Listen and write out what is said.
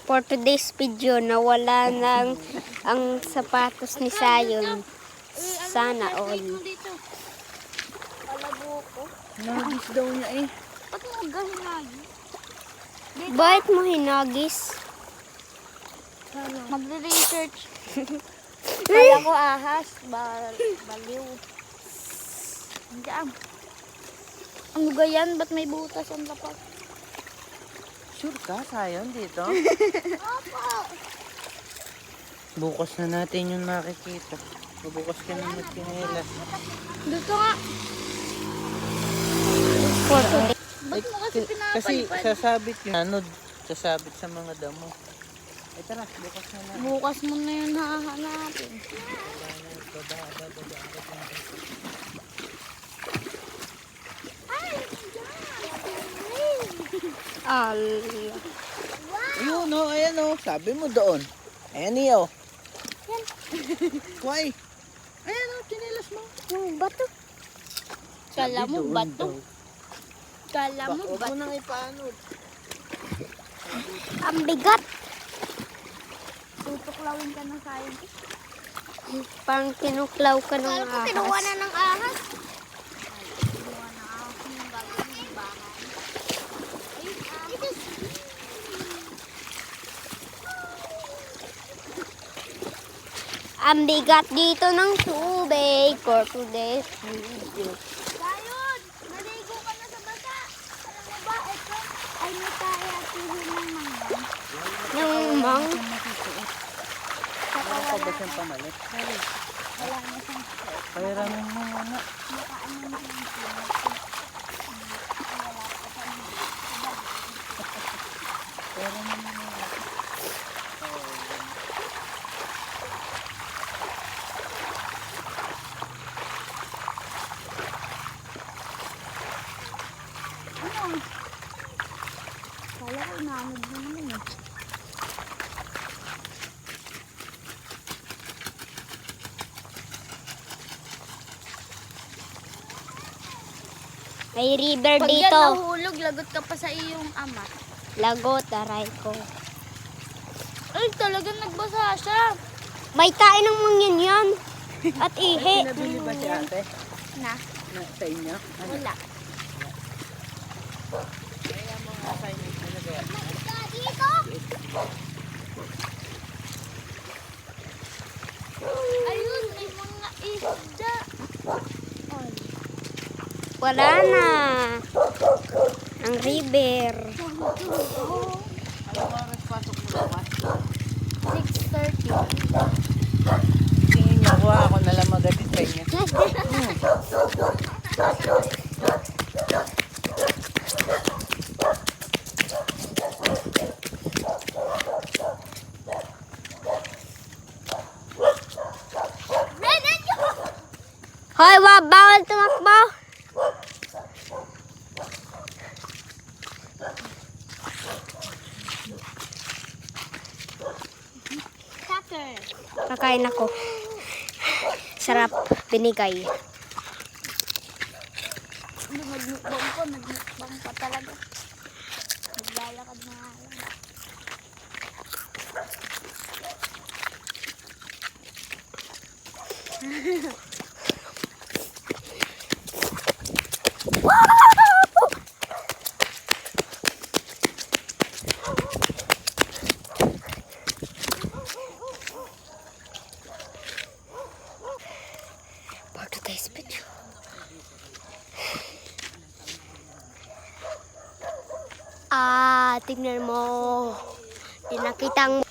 For today's video, nawala ng ang sapatos ni Sayon. Sana all. Nagis daw niya eh. Ba't mo gahinagi? Bakit mo hinagis? Magre-research. Kala ko ahas. Baliw. Diyan. Ano ga yan? Ba't may butas ang lapat? Sure ka, Sayon, dito? Opo. Bukas na natin yung makikita. Bukas ka na magkinilas. Dito nga. For today. Ba't mo kasi Kasi pinapalipad? sasabit yung anod. Sasabit sa mga damo. Ay tara, bukas na na. Bukas mo na yun hahanapin. Allah. Ayun o, ayan o. Sabi mo doon. Ayan niyo. Why? Ayan o, kinilas mo. Yung bato. Kala mo Sabi doon bato. daw. Kala mo Huwag mo bato. nang ipaanod. Ang bigat. Tutuklawin ka ng scientist. Parang tinuklaw ka ng Kala ko kinuha ahas. na ng ahas. Kinuha na ahas yung gagawin ng bahay. Ang bigat dito ng tubig for today's video. Sayon! Naligo ka na sa basa. Alam mo ba, ito ay may kaya tihon ng mangga. Yung mang. Ano pa ba siyang pamalit? Wala na siyang Pairamin mo muna. makaano na yung Pairamin mo muna. ano? Kala ko inanod mo naman eh. May river Pag yan dito. nahulog, lagot ka pa sa iyong ama. Lagot, aray ko. Ay, talagang nagbasa siya. May kain ng mangyan yan. At ihi. Pinabili ba si ate? Na, Sa inyo? Ano? wala. Kaya mga assignment na nagawa. Dito! Ayun, may mga isda. Ay, Wala na. Ang river. Ano oras pasok mo naman? 6:30. Tingin niyo ko ako nalang magalit sa inyo. Hoy, bawal tumakbo. Tucker. Kakain ako. Sarap. Binigay. Nagmukbang ko, nagmukbang pa talaga. Naglalakad na nga lang. For today's video. Tignan mo. Di nakitang